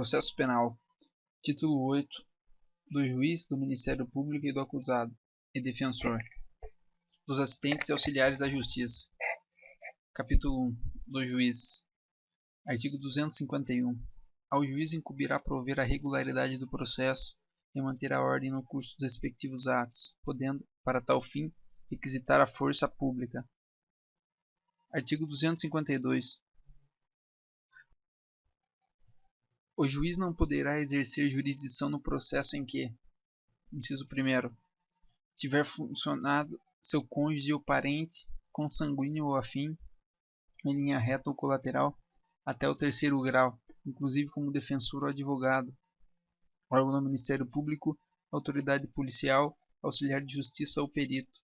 Processo Penal. Título 8. Do juiz, do Ministério Público e do acusado e defensor. Dos assistentes e auxiliares da Justiça. Capítulo 1. Do juiz. Artigo 251. Ao juiz incumbirá prover a regularidade do processo e manter a ordem no curso dos respectivos atos, podendo, para tal fim, requisitar a força pública. Artigo 252. O juiz não poderá exercer jurisdição no processo em que: inciso 1º, tiver funcionado seu cônjuge ou parente, consanguíneo ou afim, em linha reta ou colateral, até o 3º grau, inclusive como defensor ou advogado, órgão do Ministério Público, autoridade policial, auxiliar de justiça ou perito.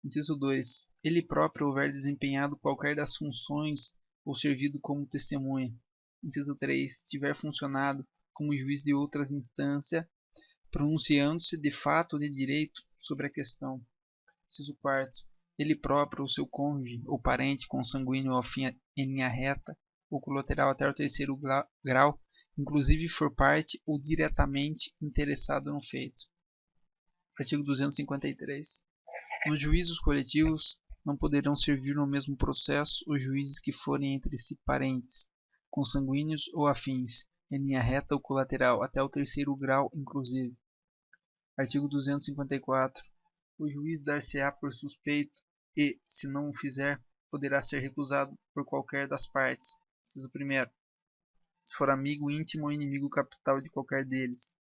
Inciso 2. Ele próprio houver desempenhado qualquer das funções ou servido como testemunha. Inciso 3. Tiver funcionado como juiz de outra instância, pronunciando-se de fato ou de direito sobre a questão. Inciso 4. Ele próprio ou seu cônjuge ou parente consanguíneo ou afim em linha reta ou colateral até o 3º grau, inclusive for parte ou diretamente interessado no feito. Artigo 253. Nos juízos coletivos não poderão servir no mesmo processo os juízes que forem entre si parentes, consanguíneos ou afins, em linha reta ou colateral, até o 3º grau inclusive. Artigo 254. O juiz dar-se-á por suspeito e, se não o fizer, poderá ser recusado por qualquer das partes. Inciso 1º. Se for amigo íntimo ou inimigo capital de qualquer deles.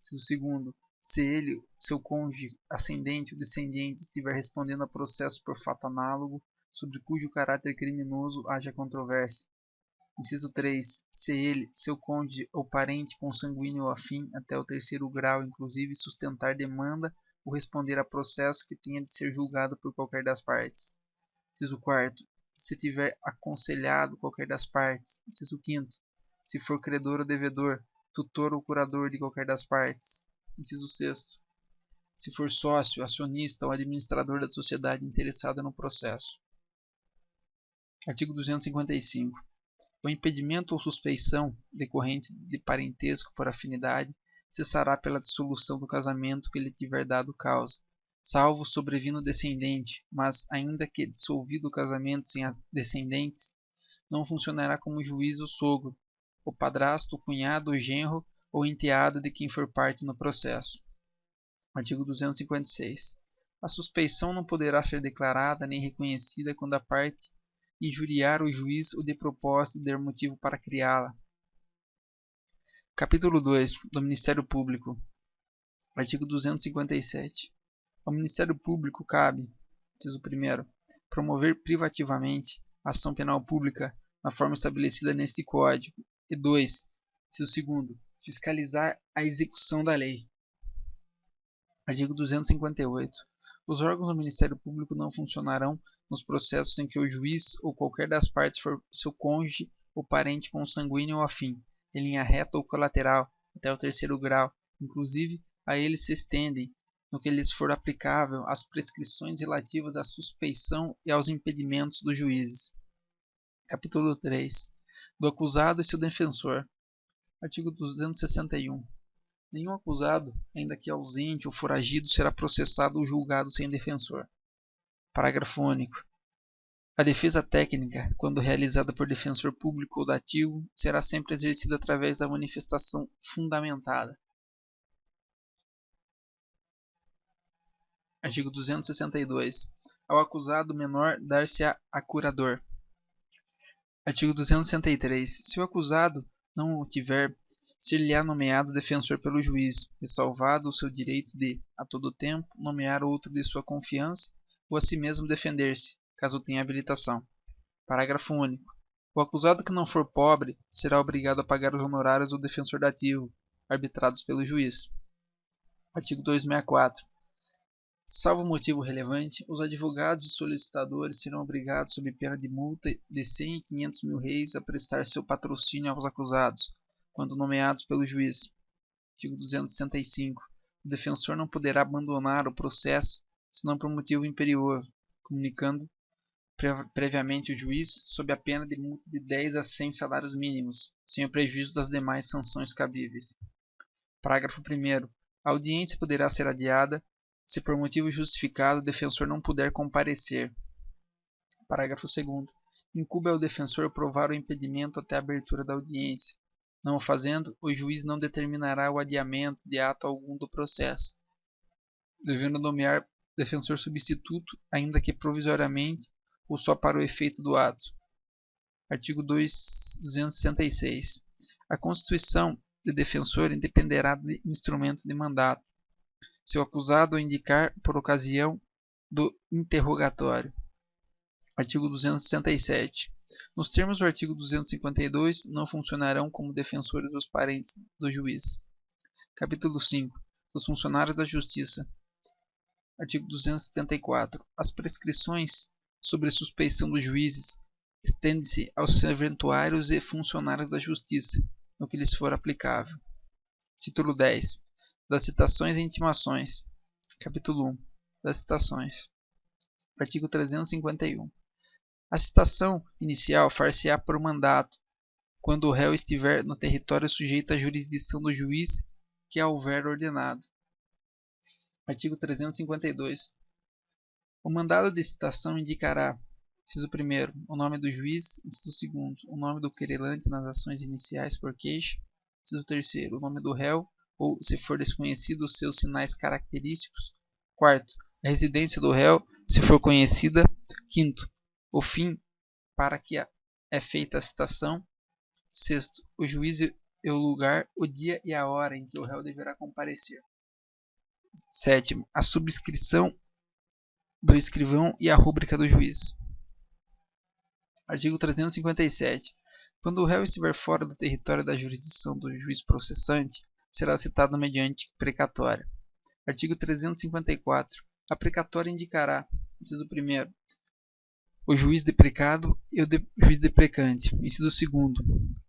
Inciso 2º. Se ele, seu cônjuge, ascendente ou descendente estiver respondendo a processo por fato análogo, sobre cujo caráter criminoso haja controvérsia. Inciso 3. Se ele, seu cônjuge ou parente consanguíneo ou afim, até o 3º grau, inclusive, sustentar demanda ou responder a processo que tenha de ser julgado por qualquer das partes. Inciso 4. Se tiver aconselhado qualquer das partes. Inciso 5º. Se for credor ou devedor, tutor ou curador de qualquer das partes. Inciso 6º. Se for sócio, acionista ou administrador da sociedade interessada no processo. Artigo 255. O impedimento ou suspeição decorrente de parentesco por afinidade cessará pela dissolução do casamento que lhe tiver dado causa, salvo sobrevindo descendente, mas, ainda que dissolvido o casamento sem descendentes, não funcionará como juiz o sogro, o padrasto, o cunhado, o genro ou enteado de quem for parte no processo. Artigo 256. A suspeição não poderá ser declarada nem reconhecida quando a parte injuriar o juiz ou de propósito der motivo para criá-la. Capítulo 2. Do Ministério Público. Artigo 257. Ao Ministério Público cabe, inciso 1º, promover privativamente a ação penal pública na forma estabelecida neste Código, e 2. Inciso 2º, fiscalizar a execução da lei. Artigo 258. Os órgãos do Ministério Público não funcionarão nos processos em que o juiz ou qualquer das partes for seu cônjuge ou parente consanguíneo ou afim, em linha reta ou colateral, até o 3º grau, inclusive a eles se estendem, no que lhes for aplicável, as prescrições relativas à suspeição e aos impedimentos dos juízes. Capítulo 3. Do acusado e seu defensor. Artigo 261. Nenhum acusado, ainda que ausente ou foragido, será processado ou julgado sem defensor. Parágrafo único. A defesa técnica, quando realizada por defensor público ou dativo, será sempre exercida através da manifestação fundamentada. Artigo 262. Ao acusado menor dar-se-á curador. Artigo 263. Se o acusado não o tiver, ser-lhe-á nomeado defensor pelo juiz, ressalvado o seu direito de, a todo tempo, nomear outro de sua confiança ou a si mesmo defender-se, caso tenha habilitação. Parágrafo único. O acusado que não for pobre será obrigado a pagar os honorários do defensor dativo, arbitrados pelo juiz. Artigo 264. Salvo motivo relevante, os advogados e solicitadores serão obrigados, sob pena de multa de 100 e 500 mil réis, a prestar seu patrocínio aos acusados, quando nomeados pelo juiz. Artigo 265. O defensor não poderá abandonar o processo, senão por motivo imperioso, comunicando previamente o juiz, sob a pena de multa de 10 a 100 salários mínimos. sem o prejuízo das demais sanções cabíveis. Parágrafo 1º. A audiência poderá ser adiada se por motivo justificado o defensor não puder comparecer. Parágrafo 2º. Incumbe ao defensor provar o impedimento até a abertura da audiência. Não o fazendo, o juiz não determinará o adiamento de ato algum do processo, devendo nomear defensor substituto, ainda que provisoriamente ou só para o efeito do ato. Artigo 266. A constituição de defensor independerá de instrumento de mandato, se o acusado o indicar por ocasião do interrogatório. Artigo 267. Nos termos do artigo 252, não funcionarão como defensores os parentes do juiz. Capítulo 5. Dos funcionários da Justiça. Artigo 274. As prescrições sobre suspeição dos juízes estendem-se aos serventuários e funcionários da Justiça, no que lhes for aplicável. Título 10. Das citações e intimações. Capítulo 1. Das citações. Artigo 351. A citação inicial far-se-á por mandato, quando o réu estiver no território sujeito à jurisdição do juiz que a houver ordenado. Artigo 352. O mandado de citação indicará, inciso 1º, o nome do juiz, inciso 2º, o nome do querelante nas ações iniciais por queixa, inciso 3º, o nome do réu, ou, se for desconhecido, os seus sinais característicos. 4º, a residência do réu, se for conhecida. 5º, o fim para que é feita a citação. 6º, o juiz e o lugar, o dia e a hora em que o réu deverá comparecer. 7º, a subscrição do escrivão e a rúbrica do juiz. Artigo 357. Quando o réu estiver fora do território da jurisdição do juiz processante, será citado mediante precatória. Artigo 354. A precatória indicará, inciso 1º, o juiz deprecado e o juiz deprecante. Inciso 2º,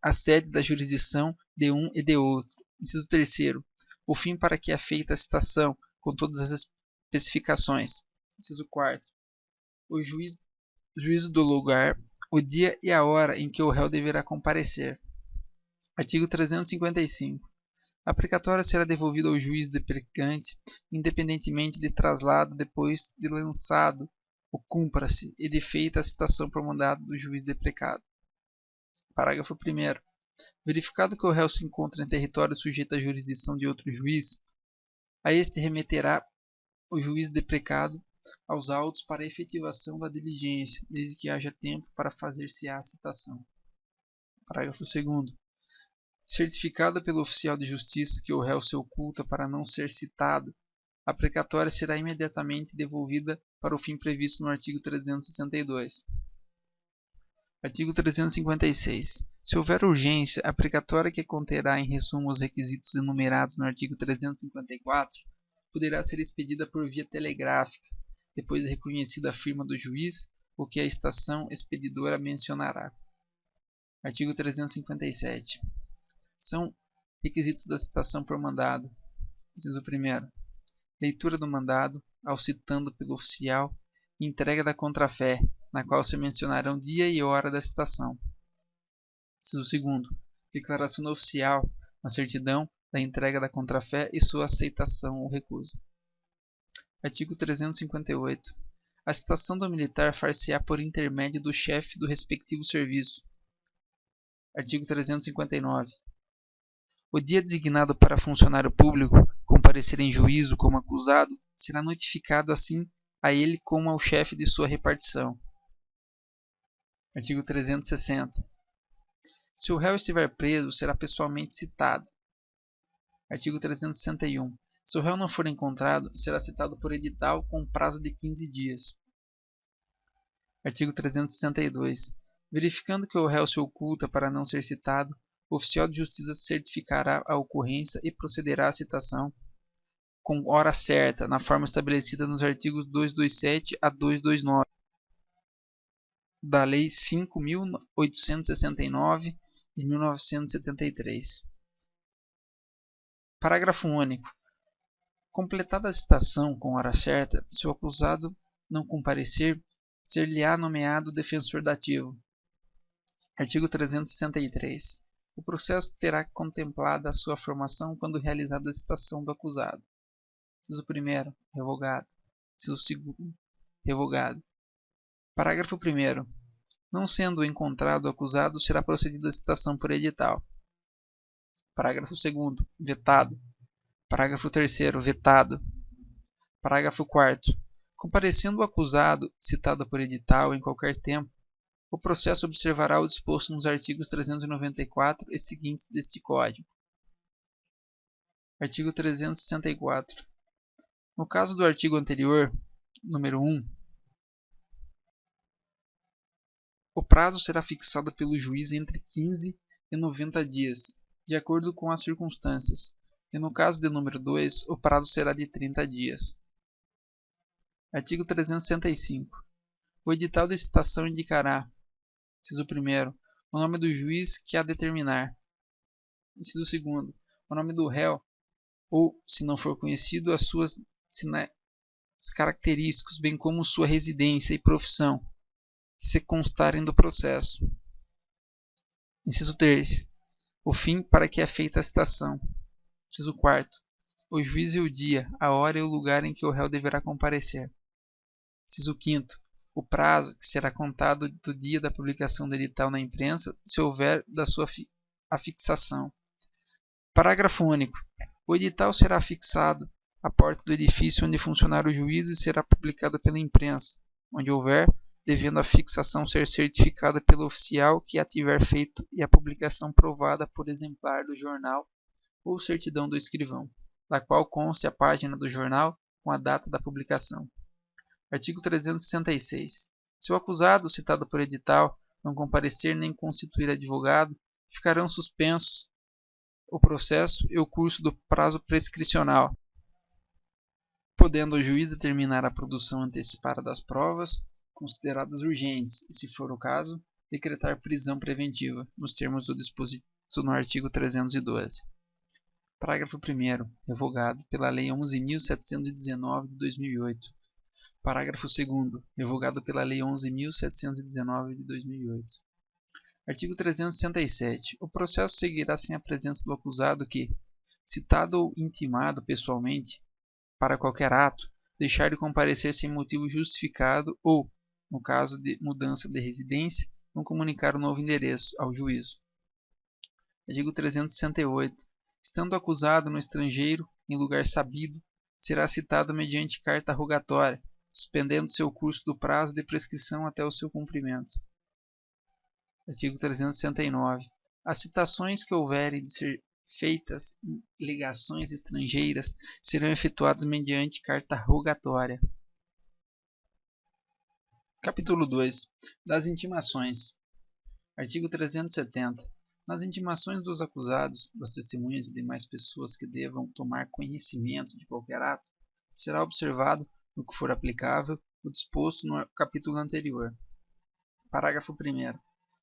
a sede da jurisdição de um e de outro. Inciso 3º, o fim para que é feita a citação, com todas as especificações. Inciso 4º, o juízo do lugar, o dia e a hora em que o réu deverá comparecer. Artigo 355. A precatória será devolvida ao juiz deprecante, independentemente de traslado depois de lançado o cumpra-se e de feita a citação por mandado do juiz deprecado. Parágrafo 1º. Verificado que o réu se encontra em território sujeito à jurisdição de outro juiz, a este remeterá o juiz deprecado aos autos para a efetivação da diligência, desde que haja tempo para fazer-se-á a citação. Parágrafo 2º. Certificado pelo oficial de justiça que o réu se oculta para não ser citado, a precatória será imediatamente devolvida para o fim previsto no artigo 362. Artigo 356. Se houver urgência, a precatória, que conterá em resumo os requisitos enumerados no artigo 354, poderá ser expedida por via telegráfica, depois de reconhecida a firma do juiz, o que a estação expedidora mencionará. Artigo 357. São requisitos da citação por mandado. Inciso 1º. Leitura do mandado, ao citando pelo oficial, e entrega da contrafé, na qual se mencionarão dia e hora da citação. Inciso 2º. Declaração do oficial, na certidão, da entrega da contrafé e sua aceitação ou recusa. Artigo 358. A citação do militar far-se-á por intermédio do chefe do respectivo serviço. Artigo 359. O dia designado para funcionário público comparecer em juízo como acusado será notificado assim a ele como ao chefe de sua repartição. Artigo 360. Se o réu estiver preso, será pessoalmente citado. Artigo 361. Se o réu não for encontrado, será citado por edital com prazo de 15 dias. Artigo 362. Verificando que o réu se oculta para não ser citado, o oficial de justiça certificará a ocorrência e procederá à citação com hora certa, na forma estabelecida nos artigos 227 a 229 da Lei 5.869 de 1973. Parágrafo único. Completada a citação com hora certa, se o acusado não comparecer, ser-lhe-á nomeado defensor dativo. Artigo 363. O processo terá contemplada a sua formação quando realizada a citação do acusado. Inciso 1º, revogado. Inciso 2º, revogado. Parágrafo 1º. Não sendo encontrado o acusado, será procedida a citação por edital. Parágrafo 2º, vetado. Parágrafo 3º, vetado. Parágrafo 4º. Comparecendo o acusado citado por edital em qualquer tempo, o processo observará o disposto nos artigos 394 e seguintes deste Código. Artigo 364. No caso do artigo anterior, número 1, o prazo será fixado pelo juiz entre 15 e 90 dias, de acordo com as circunstâncias, e no caso do número 2, o prazo será de 30 dias. Artigo 365. O edital de citação indicará, inciso 1º, o nome do juiz que a determinar. Inciso 2º, o nome do réu, ou, se não for conhecido, as suas características, bem como sua residência e profissão, que se constarem do processo. Inciso 3. O fim para que é feita a citação. Inciso 4. O juiz e o dia, a hora e o lugar em que o réu deverá comparecer. Inciso 5º. O prazo, que será contado do dia da publicação do edital na imprensa, se houver da sua afixação. Parágrafo único. O edital será afixado à porta do edifício onde funcionar o juízo e será publicado pela imprensa, onde houver, devendo a fixação ser certificada pelo oficial que a tiver feito e a publicação provada por exemplar do jornal ou certidão do escrivão, da qual conste a página do jornal com a data da publicação. Artigo 366. Se o acusado, citado por edital, não comparecer nem constituir advogado, ficarão suspensos o processo e o curso do prazo prescricional, podendo o juiz determinar a produção antecipada das provas consideradas urgentes e, se for o caso, decretar prisão preventiva, nos termos do disposito no artigo 312. Parágrafo 1º. Revogado pela Lei 11.719 de 2008. Parágrafo 2º. Revogado pela Lei 11.719 de 2008. Artigo 367. O processo seguirá sem a presença do acusado que, citado ou intimado pessoalmente para qualquer ato, deixar de comparecer sem motivo justificado ou, no caso de mudança de residência, não comunicar o novo endereço ao juízo. Artigo 368. Estando acusado no estrangeiro, em lugar sabido, será citado mediante carta rogatória, suspendendo seu curso do prazo de prescrição até o seu cumprimento. Artigo 369. As citações que houverem de ser feitas em legações estrangeiras serão efetuadas mediante carta rogatória. Capítulo 2. Das intimações. Artigo 370. Nas intimações dos acusados, das testemunhas e demais pessoas que devam tomar conhecimento de qualquer ato, será observado, no que for aplicável, o disposto no capítulo anterior. Parágrafo 1º.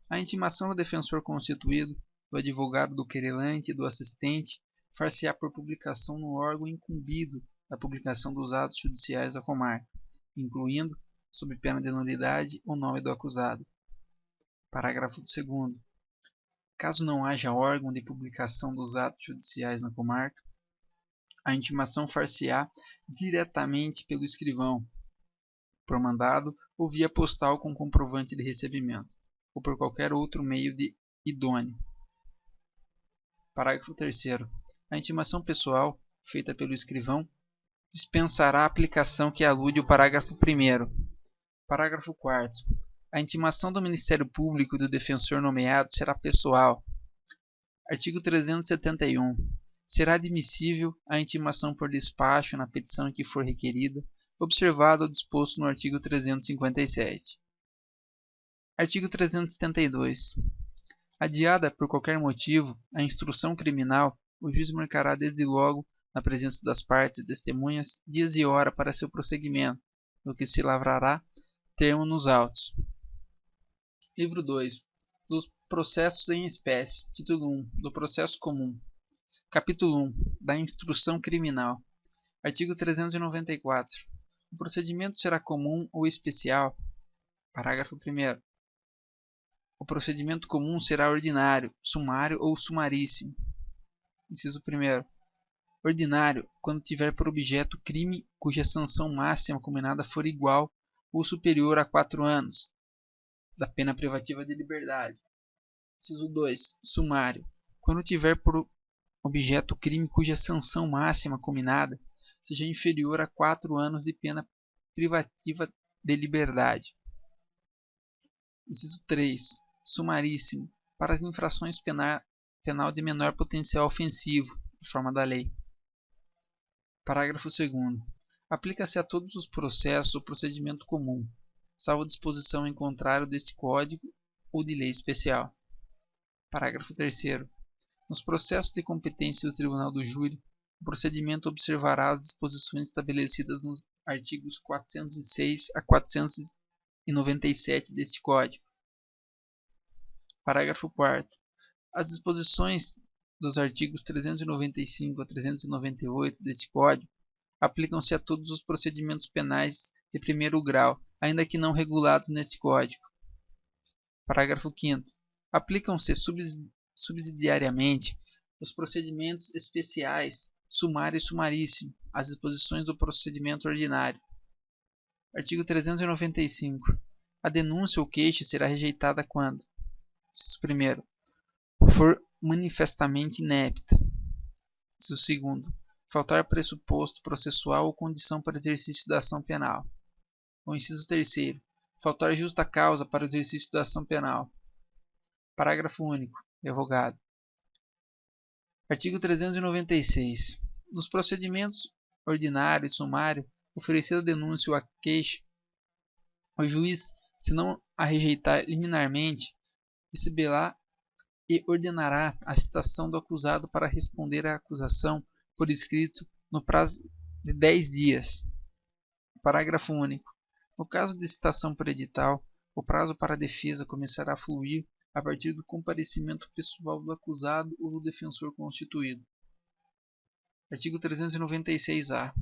A intimação do defensor constituído, do advogado do querelante e do assistente far-se-á por publicação no órgão incumbido da publicação dos atos judiciais da comarca, incluindo, sob pena de nulidade, o nome do acusado. Parágrafo 2º. Caso não haja órgão de publicação dos atos judiciais na comarca, a intimação far-se-á diretamente pelo escrivão, por mandado ou via postal com comprovante de recebimento, ou por qualquer outro meio idôneo. Parágrafo 3º. A intimação pessoal, feita pelo escrivão, dispensará a aplicação que alude o parágrafo 1º. Parágrafo 4º. A intimação do Ministério Público e do defensor nomeado será pessoal. Artigo 371. Será admissível a intimação por despacho na petição em que for requerida, observado o disposto no artigo 357. Artigo 372. Adiada por qualquer motivo a instrução criminal, o juiz marcará desde logo, na presença das partes e testemunhas, dias e hora para seu prosseguimento, no que se lavrará termo nos autos. Livro 2. Dos processos em espécie. Título 1. Do processo comum. Capítulo 1. Da instrução criminal. Artigo 394. O procedimento será comum ou especial. Parágrafo 1º. O procedimento comum será ordinário, sumário ou sumaríssimo. Inciso 1º. Ordinário, quando tiver por objeto crime cuja sanção máxima combinada for igual ou superior a 4 anos da pena privativa de liberdade. Inciso 2. Sumário, quando tiver por objeto crime cuja sanção máxima combinada seja inferior a 4 anos de pena privativa de liberdade. Inciso 3. Sumaríssimo, para as infrações penal de menor potencial ofensivo, de forma da lei. Parágrafo 2º. Aplica-se a todos os processos o procedimento comum, salvo disposição em contrário deste Código ou de lei especial. Parágrafo 3º. Nos processos de competência do Tribunal do Júri, o procedimento observará as disposições estabelecidas nos artigos 406 a 497 deste Código. Parágrafo 4º. As disposições dos artigos 395 a 398 deste Código aplicam-se a todos os procedimentos penais de primeiro grau, ainda que não regulados neste Código. Parágrafo 5º. Aplicam-se subsidiariamente os procedimentos especiais, sumário e sumaríssimo, às disposições do procedimento ordinário. Artigo 395. A denúncia ou queixa será rejeitada quando: primeiro, for manifestamente inepta. Segundo, faltar pressuposto processual ou condição para exercício da ação penal. Ou inciso 3º, faltar justa causa para o exercício da ação penal. Parágrafo único. Revogado. Artigo 396. Nos procedimentos ordinário e sumário, oferecida a denúncia ou a queixa, o juiz, se não a rejeitar liminarmente, receberá e ordenará a citação do acusado para responder à acusação por escrito no prazo de 10 dias. Parágrafo único. No caso de citação por edital, o prazo para a defesa começará a fluir a partir do comparecimento pessoal do acusado ou do defensor constituído. Artigo 396-A.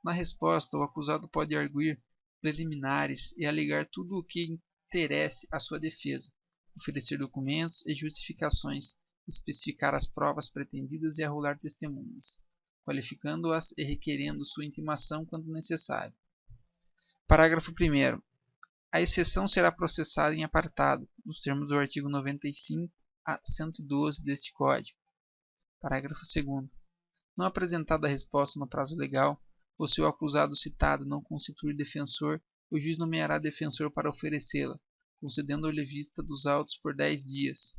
Na resposta, o acusado pode arguir preliminares e alegar tudo o que interesse à sua defesa, oferecer documentos e justificações, especificar as provas pretendidas e arrolar testemunhas, qualificando-as e requerendo sua intimação quando necessário. Parágrafo 1º. A exceção será processada em apartado, nos termos do artigo 95 a 112 deste Código. Parágrafo 2º. Não apresentada a resposta no prazo legal, ou se o acusado citado não constituir defensor, o juiz nomeará defensor para oferecê-la, concedendo-lhe vista dos autos por 10 dias.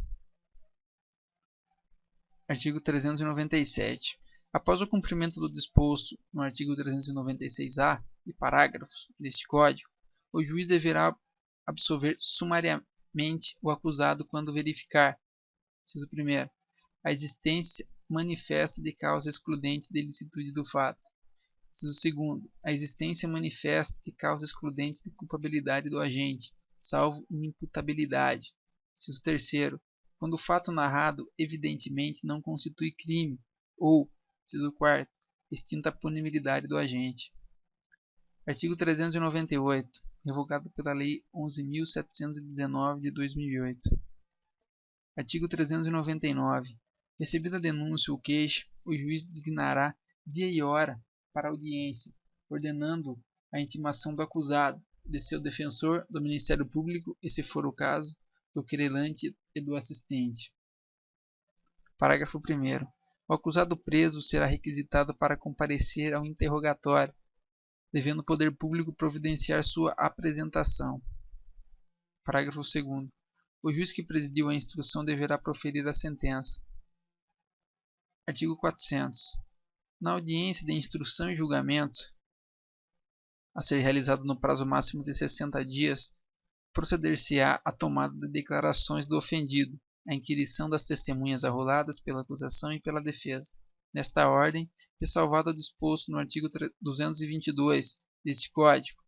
Artigo 397. Após o cumprimento do disposto no artigo 396-A e parágrafos deste Código, o juiz deverá absolver sumariamente o acusado quando verificar: inciso 1º, a existência manifesta de causa excludente de ilicitude do fato. Inciso 2º, a existência manifesta de causa excludente de culpabilidade do agente, salvo inimputabilidade. Inciso 3º, quando o fato narrado evidentemente não constitui crime, ou, inciso 4º, extinta a punibilidade do agente. Artigo 398, revogado pela Lei 11.719 de 2008. Artigo 399. Recebida a denúncia ou queixa, o juiz designará dia e hora para a audiência, ordenando a intimação do acusado, de seu defensor, do Ministério Público e, se for o caso, do querelante e do assistente. Parágrafo 1º. O acusado preso será requisitado para comparecer ao interrogatório, devendo o poder público providenciar sua apresentação. Parágrafo 2º. O juiz que presidiu a instrução deverá proferir a sentença. Artigo 400. Na audiência de instrução e julgamento, a ser realizado no prazo máximo de 60 dias, proceder-se-á à tomada de declarações do ofendido, à inquirição das testemunhas arroladas pela acusação e pela defesa, nesta ordem, ressalvado o disposto no artigo 222 deste Código,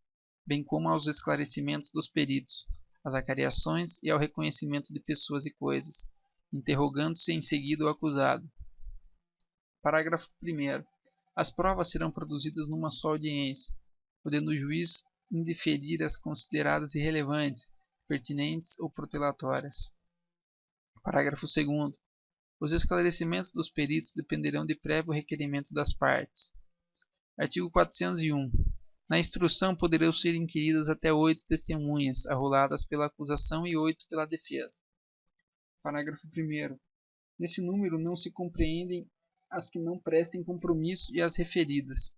bem como aos esclarecimentos dos peritos, às acariações e ao reconhecimento de pessoas e coisas, interrogando-se em seguida o acusado. Parágrafo 1º. As provas serão produzidas numa só audiência, podendo o juiz indeferir as consideradas irrelevantes, pertinentes ou protelatórias. Parágrafo 2º. Os esclarecimentos dos peritos dependerão de prévio requerimento das partes. Artigo 401. Na instrução poderão ser inquiridas até 8 testemunhas, arroladas pela acusação e 8 pela defesa. Parágrafo 1º. Nesse número não se compreendem as que não prestem compromisso e as referidas.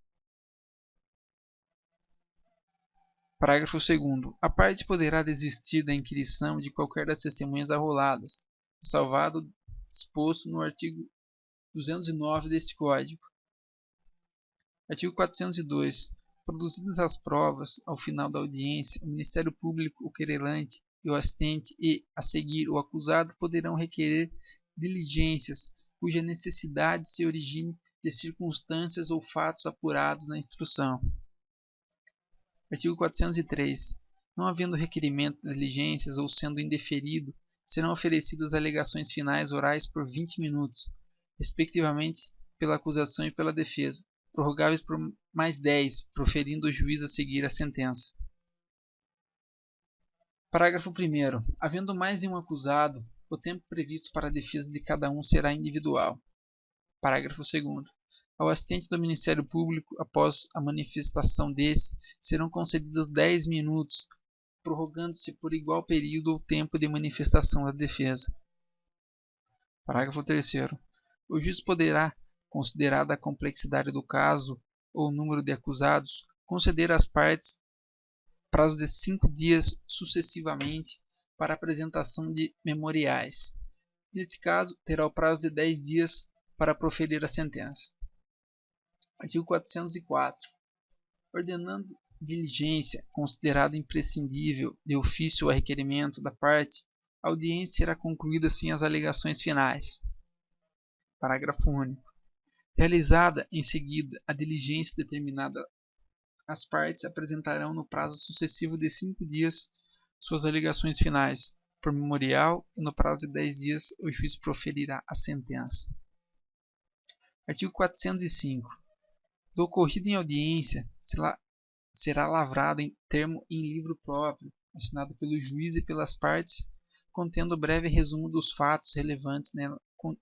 Parágrafo 2º. A parte poderá desistir da inquirição de qualquer das testemunhas arroladas, salvado o disposto no artigo 209 deste Código. Artigo 402. Produzidas as provas, ao final da audiência, o Ministério Público, o querelante e o assistente e, a seguir, o acusado poderão requerer diligências cuja necessidade se origine de circunstâncias ou fatos apurados na instrução. Artigo 403. Não havendo requerimento de diligências ou sendo indeferido, serão oferecidas alegações finais orais por 20 minutos, respectivamente pela acusação e pela defesa, prorrogáveis por mais 10, proferindo o juiz a seguir a sentença. Parágrafo 1º. Havendo mais de um acusado, o tempo previsto para a defesa de cada um será individual. Parágrafo 2º. Ao assistente do Ministério Público, após a manifestação desse, serão concedidos 10 minutos, prorrogando-se por igual período o tempo de manifestação da defesa. Parágrafo 3º. O juiz poderá, considerada a complexidade do caso ou o número de acusados, conceder às partes prazo de 5 dias sucessivamente para a apresentação de memoriais. Neste caso, terá o prazo de 10 dias para proferir a sentença. Artigo 404. Ordenando diligência considerada imprescindível de ofício ou a requerimento da parte, a audiência será concluída sem as alegações finais. Parágrafo único. Realizada em seguida a diligência determinada, as partes apresentarão no prazo sucessivo de 5 dias suas alegações finais, por memorial, e no prazo de 10 dias o juiz proferirá a sentença. Artigo 405. Do ocorrido em audiência, será lavrado em termo em livro próprio, assinado pelo juiz e pelas partes, contendo breve resumo dos fatos relevantes nela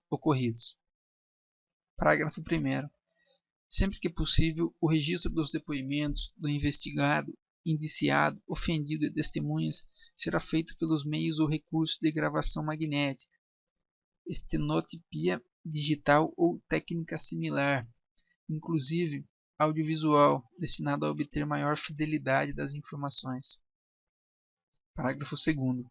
ocorridos. Parágrafo 1º. Sempre que possível, o registro dos depoimentos do investigado, indiciado, ofendido e testemunhas será feito pelos meios ou recursos de gravação magnética, estenotipia digital ou técnica similar, inclusive audiovisual, destinado a obter maior fidelidade das informações. Parágrafo 2º.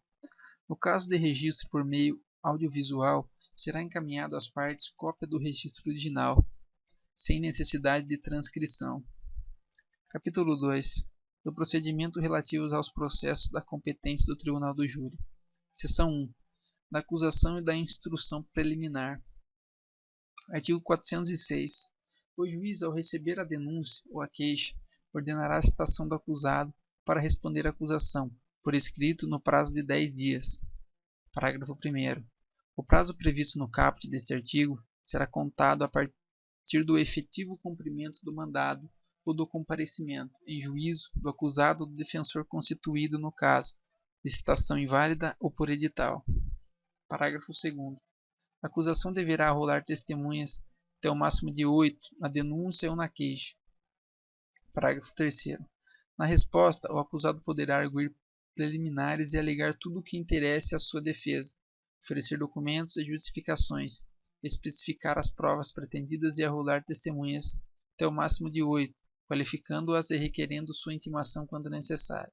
No caso de registro por meio audiovisual, será encaminhado às partes cópia do registro original, sem necessidade de transcrição. Capítulo 2. Do procedimento relativo aos processos da competência do Tribunal do Júri. Seção 1. Da acusação e da instrução preliminar. Artigo 406. O juiz, ao receber a denúncia ou a queixa, ordenará a citação do acusado para responder à acusação, por escrito, no prazo de 10 dias. Parágrafo 1º. O prazo previsto no caput deste artigo será contado a partir do efetivo cumprimento do mandado ou do comparecimento, em juízo, do acusado ou do defensor constituído no caso de citação inválida ou por edital. Parágrafo 2º. A acusação deverá arrolar testemunhas até o máximo de 8 na denúncia ou na queixa. Parágrafo 3º. Na resposta, o acusado poderá arguir preliminares e alegar tudo o que interesse à sua defesa, oferecer documentos e justificações, especificar as provas pretendidas e arrolar testemunhas até o máximo de 8, qualificando-as e requerendo sua intimação quando necessário.